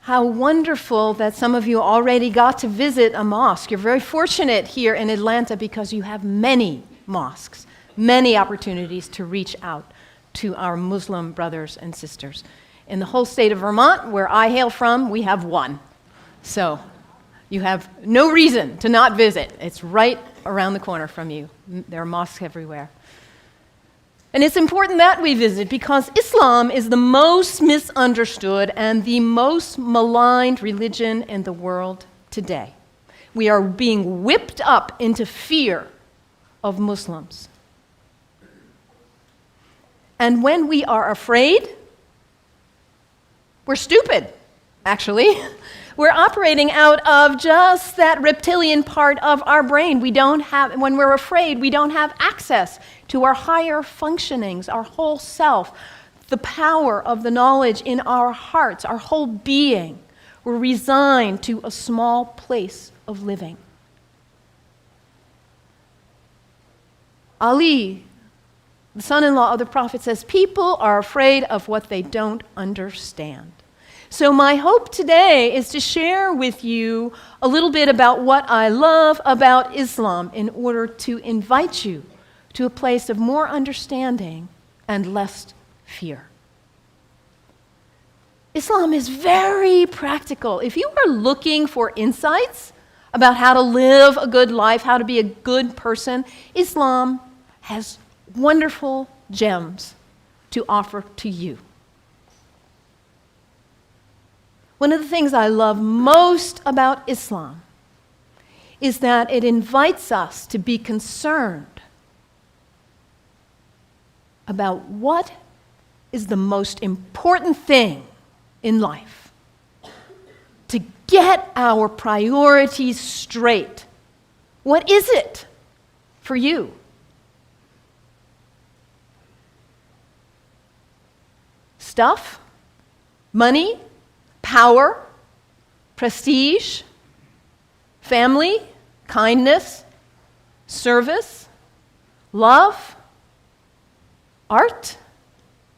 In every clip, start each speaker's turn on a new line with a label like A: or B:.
A: How wonderful that some of you already got to visit a mosque. You're very fortunate here in Atlanta because you have many mosques, many opportunities to reach out to our Muslim brothers and sisters. In the whole state of Vermont, where I hail from, we have one. So you have no reason to not visit. It's right around the corner from you. There are mosques everywhere. And it's important that we visit because Islam is the most misunderstood and the most maligned religion in the world today. We are being whipped up into fear of Muslims. And when we are afraid, we're stupid, actually. We're operating out of just that reptilian part of our brain. When we're afraid, we don't have access to our higher functionings, our whole self, the power of the knowledge in our hearts, our whole being. We're resigned to a small place of living. Ali, the son-in-law of the Prophet, says, people are afraid of what they don't understand. So my hope today is to share with you a little bit about what I love about Islam in order to invite you to a place of more understanding and less fear. Islam is very practical. If you are looking for insights about how to live a good life, how to be a good person, Islam has wonderful gems to offer to you. One of the things I love most about Islam is that it invites us to be concerned about what is the most important thing in life. To get our priorities straight. What is it for you? Stuff? Money? Power, prestige, family, kindness, service, love, art,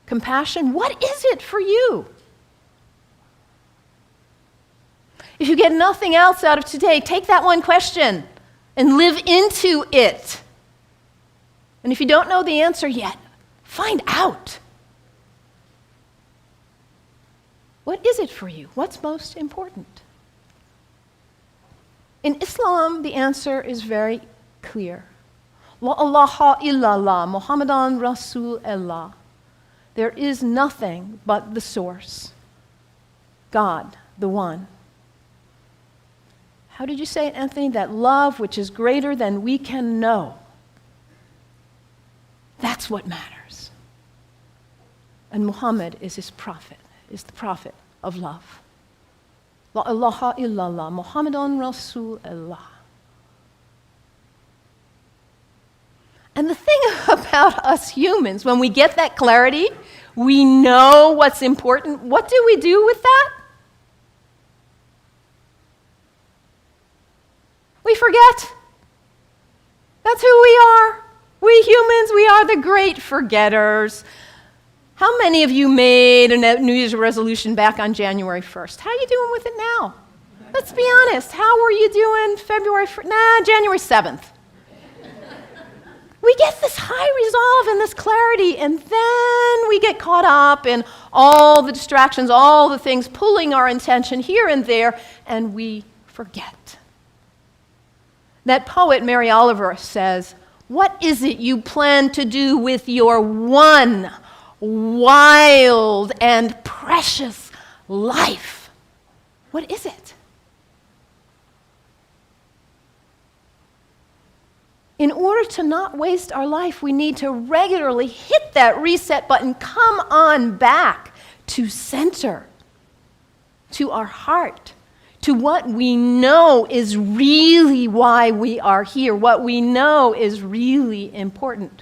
A: compassion. What is it for you? If you get nothing else out of today, take that one question and live into it. And if you don't know the answer yet, find out. What is it for you? What's most important? In Islam, the answer is very clear. La ilaha illallah, Muhammadan Rasulullah. There is nothing but the source, God, the one. How did you say it, Anthony? That love which is greater than we can know. That's what matters. And Muhammad is his prophet. Is the prophet of love. La ilaha illallah, Muhammadan Rasulullah. And the thing about us humans, when we get that clarity, we know what's important. What do we do with that? We forget. That's who we are. We humans, we are the great forgetters. How many of you made a New Year's resolution back on January 1st? How are you doing with it now? Let's be honest. How were you doing January 7th? We get this high resolve and this clarity, and then we get caught up in all the distractions, all the things pulling our attention here and there, and we forget. That poet, Mary Oliver, says, what is it you plan to do with your one wild and precious life? What is it? In order to not waste our life, we need to regularly hit that reset button, come on back to center, to our heart, to what we know is really why we are here, what we know is really important.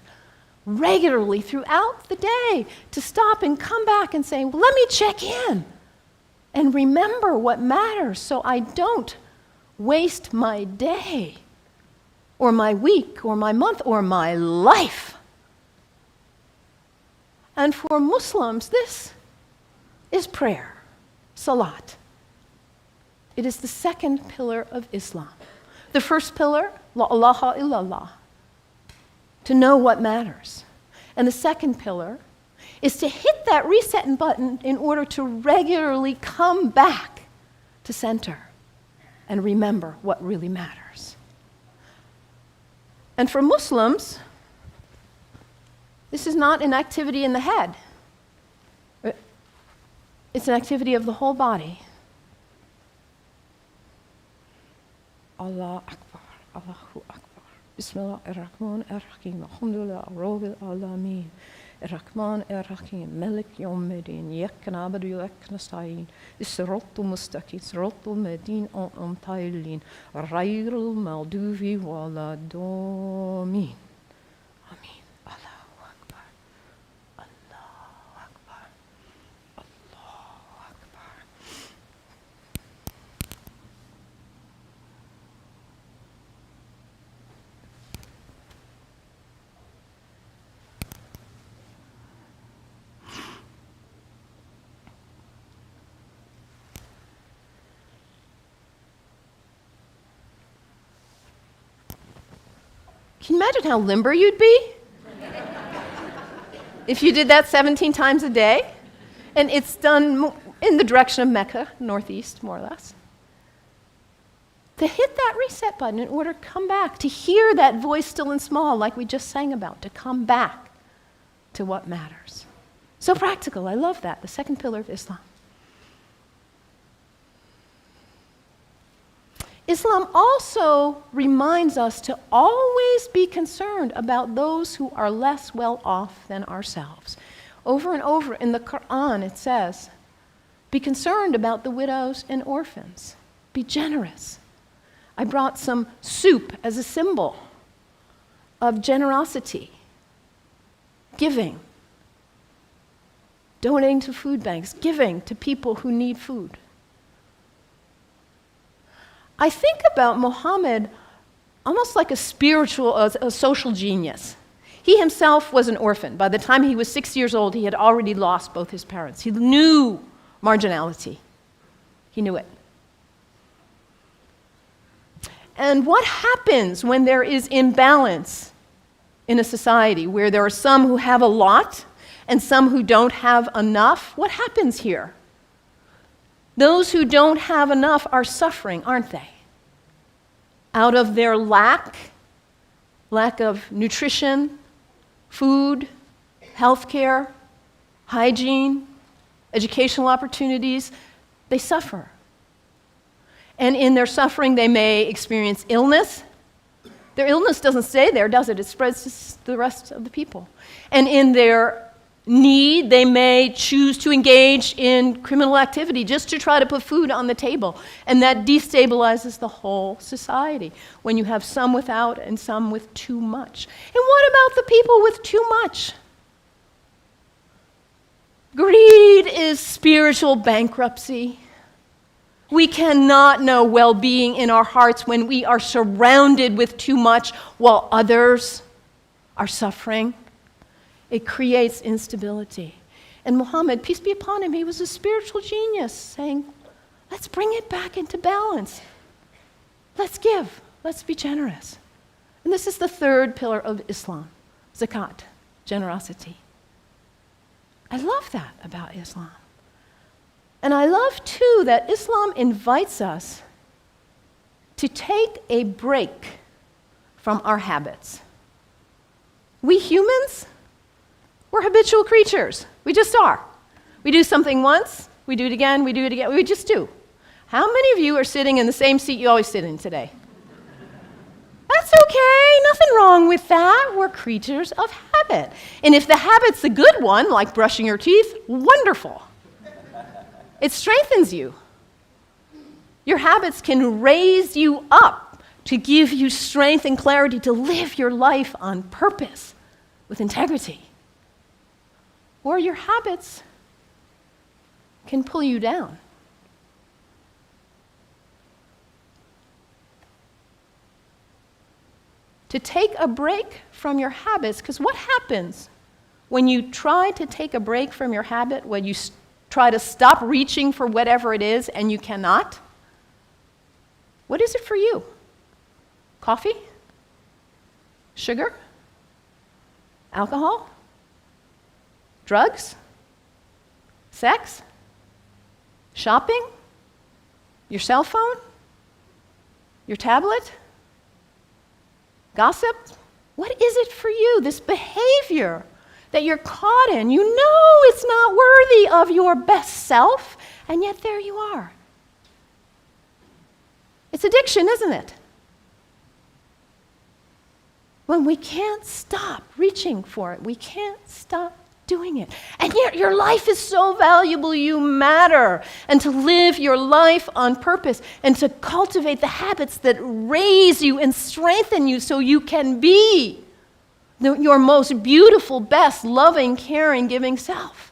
A: Regularly throughout the day, to stop and come back and say, well, let me check in and remember what matters so I don't waste my day or my week or my month or my life. And for Muslims, this is prayer, salat, It is the second pillar of Islam. The first pillar, la ilaha illallah, to know what matters. And the second pillar is to hit that reset button in order to regularly come back to center and remember what really matters. And for Muslims, this is not an activity in the head. It's an activity of the whole body. Allah Akbar, Allahu Akbar. Bismillah ar-Rahman ar-Rahim. Alhamdulillah, Rabbil Alameen. Ar-Rahman ar-Rahim. Malik Yawmiddin. Iyyak na'budu wa iyyak nasta'in. As-siratal mustaqim. Siratal ladhina an'amta alayhim. Ghayril maghdubi waladdallin. Amin. Allahu Akbar. Allahu Akbar. Allahu Akbar. Can you imagine how limber you'd be if you did that 17 times a day? And it's done in the direction of Mecca, northeast, more or less. To hit that reset button in order to come back, to hear that voice still and small like we just sang about, to come back to what matters. So practical, I love that, the second pillar of Islam. Islam also reminds us to always be concerned about those who are less well off than ourselves. Over and over in the Quran it says, be concerned about the widows and orphans. Be generous. I brought some soup as a symbol of generosity, giving, donating to food banks, giving to people who need food. I think about Muhammad almost like a spiritual, a social genius. He himself was an orphan. By the time he was 6 years old, he had already lost both his parents. He knew marginality. He knew it. And what happens when there is imbalance in a society where there are some who have a lot and some who don't have enough? What happens here? Those who don't have enough are suffering, aren't they? Out of their lack of nutrition, food, healthcare, hygiene, educational opportunities, they suffer. And in their suffering, they may experience illness. Their illness doesn't stay there, does it? It spreads to the rest of the people. And in their need, they may choose to engage in criminal activity just to try to put food on the table. And that destabilizes the whole society when you have some without and some with too much. And what about the people with too much? Greed is spiritual bankruptcy. We cannot know well-being in our hearts when we are surrounded with too much while others are suffering. It creates instability. And Muhammad, peace be upon him, he was a spiritual genius, saying, let's bring it back into balance. Let's give. Let's be generous. And this is the third pillar of Islam, zakat, generosity. I love that about Islam. And I love, too, that Islam invites us to take a break from our habits. We humans, we're habitual creatures. We just are. We do something once, we do it again, we just do. How many of you are sitting in the same seat you always sit in today? That's okay, nothing wrong with that. We're creatures of habit. And if the habit's a good one, like brushing your teeth, wonderful. It strengthens you. Your habits can raise you up to give you strength and clarity to live your life on purpose with integrity. Or your habits can pull you down. To take a break from your habits, because what happens when you try to take a break from your habit, when you try to stop reaching for whatever it is and you cannot? What is it for you? Coffee? Sugar? Alcohol? Drugs? Sex? Shopping? Your cell phone? Your tablet? Gossip? What is it for you, this behavior that you're caught in? You know it's not worthy of your best self, and yet there you are. It's addiction, isn't it? When we can't stop reaching for it, we can't stop doing it. And yet your life is so valuable, you matter. And to live your life on purpose and to cultivate the habits that raise you and strengthen you so you can be your most beautiful, best, loving, caring, giving self.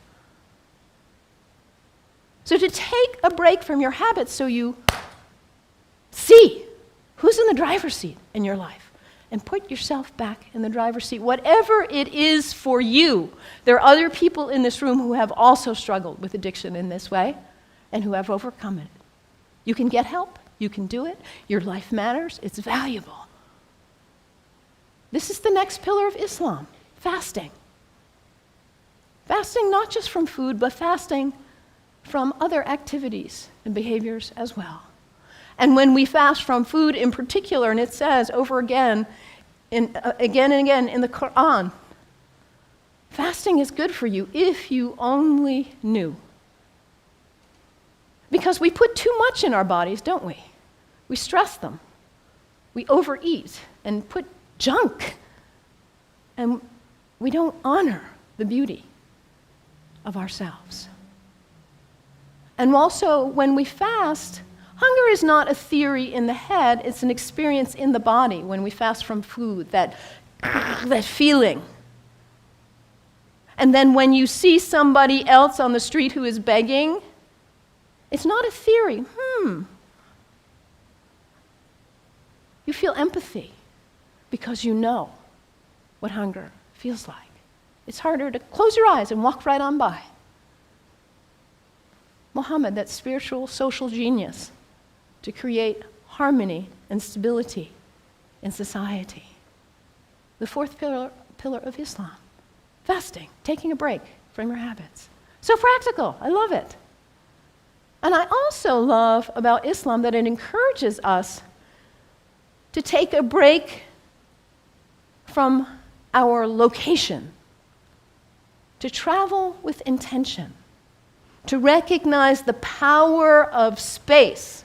A: So to take a break from your habits so you see who's in the driver's seat in your life. And put yourself back in the driver's seat, whatever it is for you. There are other people in this room who have also struggled with addiction in this way and who have overcome it. You can get help. You can do it. Your life matters. It's valuable. This is the next pillar of Islam, fasting. Fasting not just from food, but fasting from other activities and behaviors as well. And when we fast from food in particular, and it says over again and again in the Quran, fasting is good for you if you only knew. Because we put too much in our bodies, don't we? We stress them. We overeat and put junk. And we don't honor the beauty of ourselves. And also, when we fast, hunger is not a theory in the head, it's an experience in the body when we fast from food, that feeling. And then when you see somebody else on the street who is begging, it's not a theory. You feel empathy because you know what hunger feels like. It's harder to close your eyes and walk right on by. Muhammad, that spiritual social genius, to create harmony and stability in society. The fourth pillar of Islam, fasting, taking a break from your habits. So practical, I love it. And I also love about Islam that it encourages us to take a break from our location, to travel with intention, to recognize the power of space,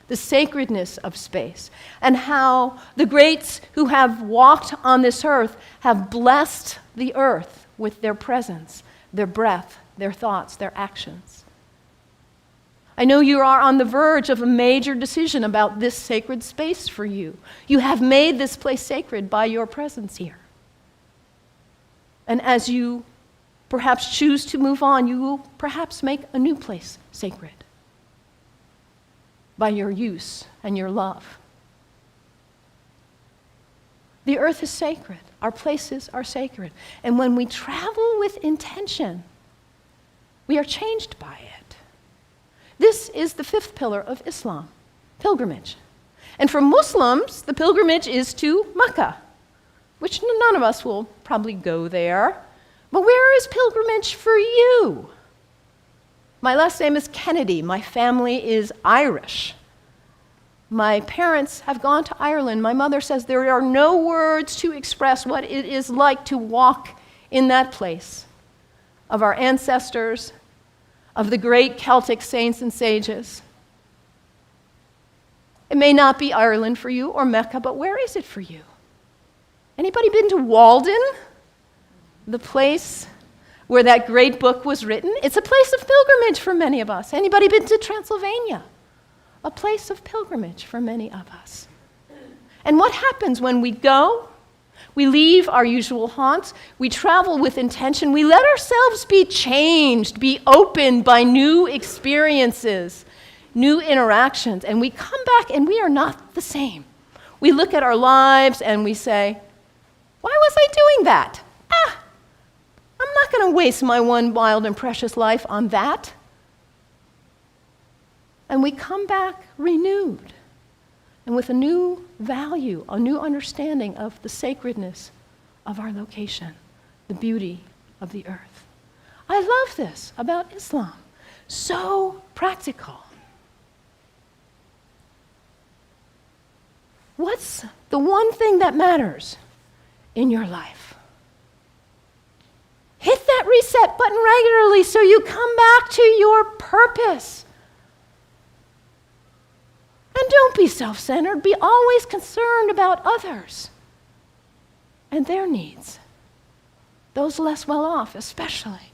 A: the sacredness of space, and how the greats who have walked on this earth have blessed the earth with their presence, their breath, their thoughts, their actions. I know you are on the verge of a major decision about this sacred space for you. You have made this place sacred by your presence here. And as you perhaps choose to move on, you will perhaps make a new place sacred by your use and your love. The earth is sacred. Our places are sacred. And when we travel with intention, we are changed by it. This is the fifth pillar of Islam, pilgrimage. And for Muslims, the pilgrimage is to Mecca, which none of us will probably go there. But where is pilgrimage for you? My last name is Kennedy. My family is Irish. My parents have gone to Ireland. My mother says there are no words to express what it is like to walk in that place of our ancestors, of the great Celtic saints and sages. It may not be Ireland for you or Mecca, but where is it for you? Anybody been to Walden? The place where that great book was written? It's a place of pilgrimage for many of us. Anybody been to Transylvania? A place of pilgrimage for many of us. And what happens when we go? We leave our usual haunts. We travel with intention. We let ourselves be changed, be opened by new experiences, new interactions. And we come back and we are not the same. We look at our lives and we say, why was I doing that? I'm not going to waste my one wild and precious life on that. And we come back renewed and with a new value, a new understanding of the sacredness of our location, the beauty of the earth. I love this about Islam. So practical. What's the one thing that matters in your life? Hit that reset button regularly so you come back to your purpose. And don't be self-centered. Be always concerned about others and their needs, those less well off especially.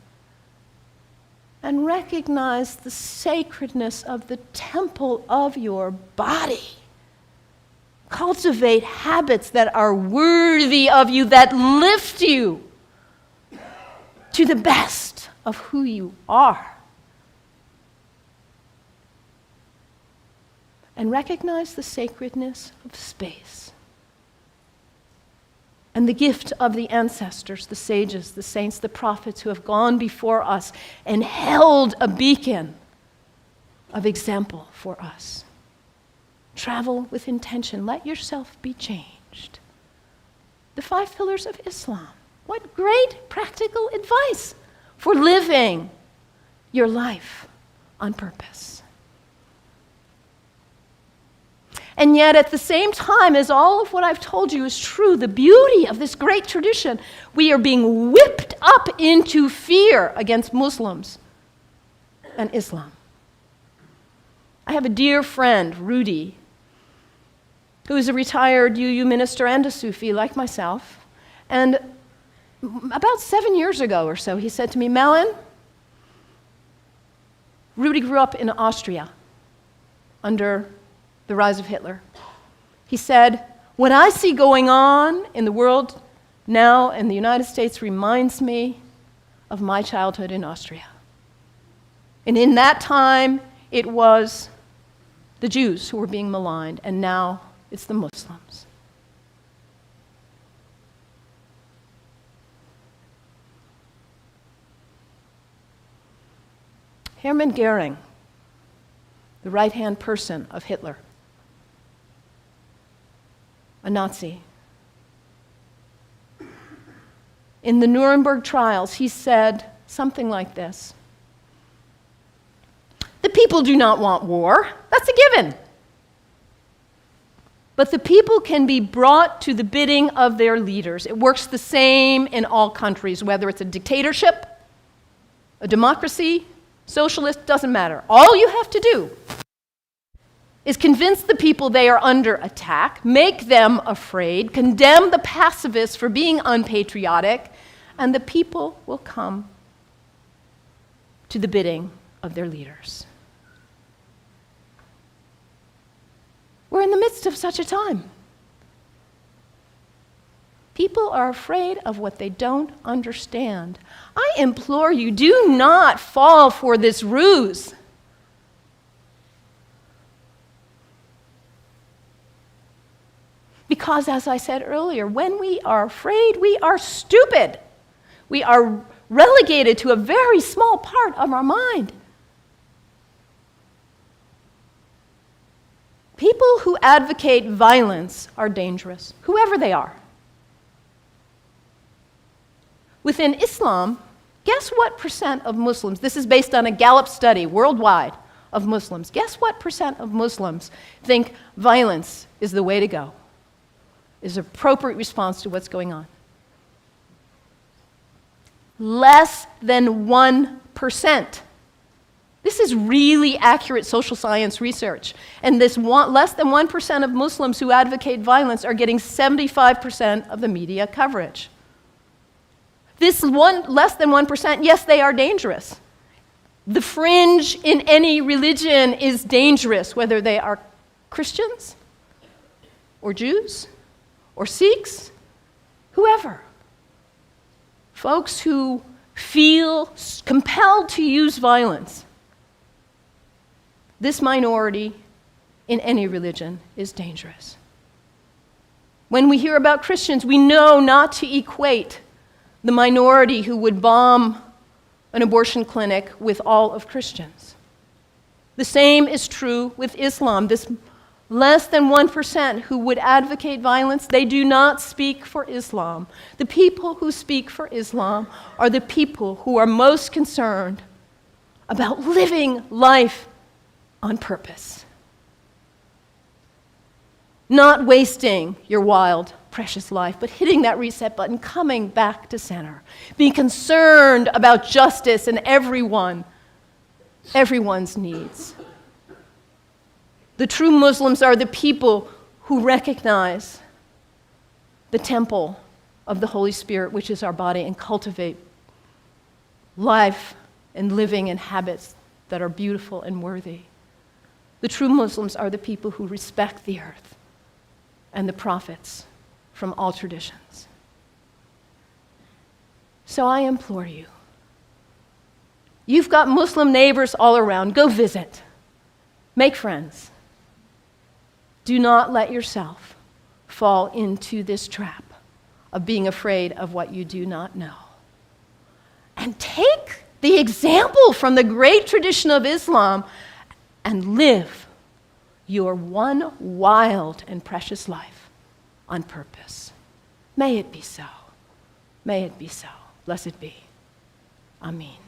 A: And recognize the sacredness of the temple of your body. Cultivate habits that are worthy of you, that lift you to the best of who you are. And recognize the sacredness of space and the gift of the ancestors, the sages, the saints, the prophets who have gone before us and held a beacon of example for us. Travel with intention. Let yourself be changed. The 5 pillars of Islam. What great practical advice for living your life on purpose. And yet, at the same time as all of what I've told you is true, the beauty of this great tradition, we are being whipped up into fear against Muslims and Islam. I have a dear friend, Rudy, who is a retired UU minister and a Sufi like myself. And about 7 years ago or so, he said to me, Malin, Rudy grew up in Austria under the rise of Hitler. He said, what I see going on in the world now in the United States reminds me of my childhood in Austria. And in that time, it was the Jews who were being maligned, and now it's the Muslims. Hermann Goering, the right-hand person of Hitler, a Nazi. In the Nuremberg trials, he said something like this: the people do not want war. That's a given. But the people can be brought to the bidding of their leaders. It works the same in all countries, whether it's a dictatorship, a democracy, socialist, doesn't matter. All you have to do is convince the people they are under attack, make them afraid, condemn the pacifists for being unpatriotic, and the people will come to the bidding of their leaders. We're in the midst of such a time. People are afraid of what they don't understand. I implore you, do not fall for this ruse. Because, as I said earlier, when we are afraid, we are stupid. We are relegated to a very small part of our mind. People who advocate violence are dangerous, whoever they are. Within Islam, guess what percent of Muslims, this is based on a Gallup study worldwide of Muslims, guess what percent of Muslims think violence is the way to go, is an appropriate response to what's going on? Less than 1%. This is really accurate social science research. And this less than 1% of Muslims who advocate violence are getting 75% of the media coverage. This less than 1%, yes, they are dangerous. The fringe in any religion is dangerous, whether they are Christians or Jews or Sikhs, whoever. Folks who feel compelled to use violence. This minority in any religion is dangerous. When we hear about Christians, we know not to equate the minority who would bomb an abortion clinic with all of Christians. The same is true with Islam. This Less than 1% who would advocate violence, they do not speak for Islam. The people who speak for Islam are the people who are most concerned about living life on purpose. Not wasting your wild, precious life, but hitting that reset button, coming back to center, being concerned about justice and everyone's needs. The true Muslims are the people who recognize the temple of the Holy Spirit, which is our body, and cultivate life and living in habits that are beautiful and worthy. The true Muslims are the people who respect the earth and the prophets from all traditions. So I implore you, you've got Muslim neighbors all around, go visit, make friends. Do not let yourself fall into this trap of being afraid of what you do not know. And take the example from the great tradition of Islam and live your one wild and precious life on purpose. May it be so. May it be so. Blessed be. Amen.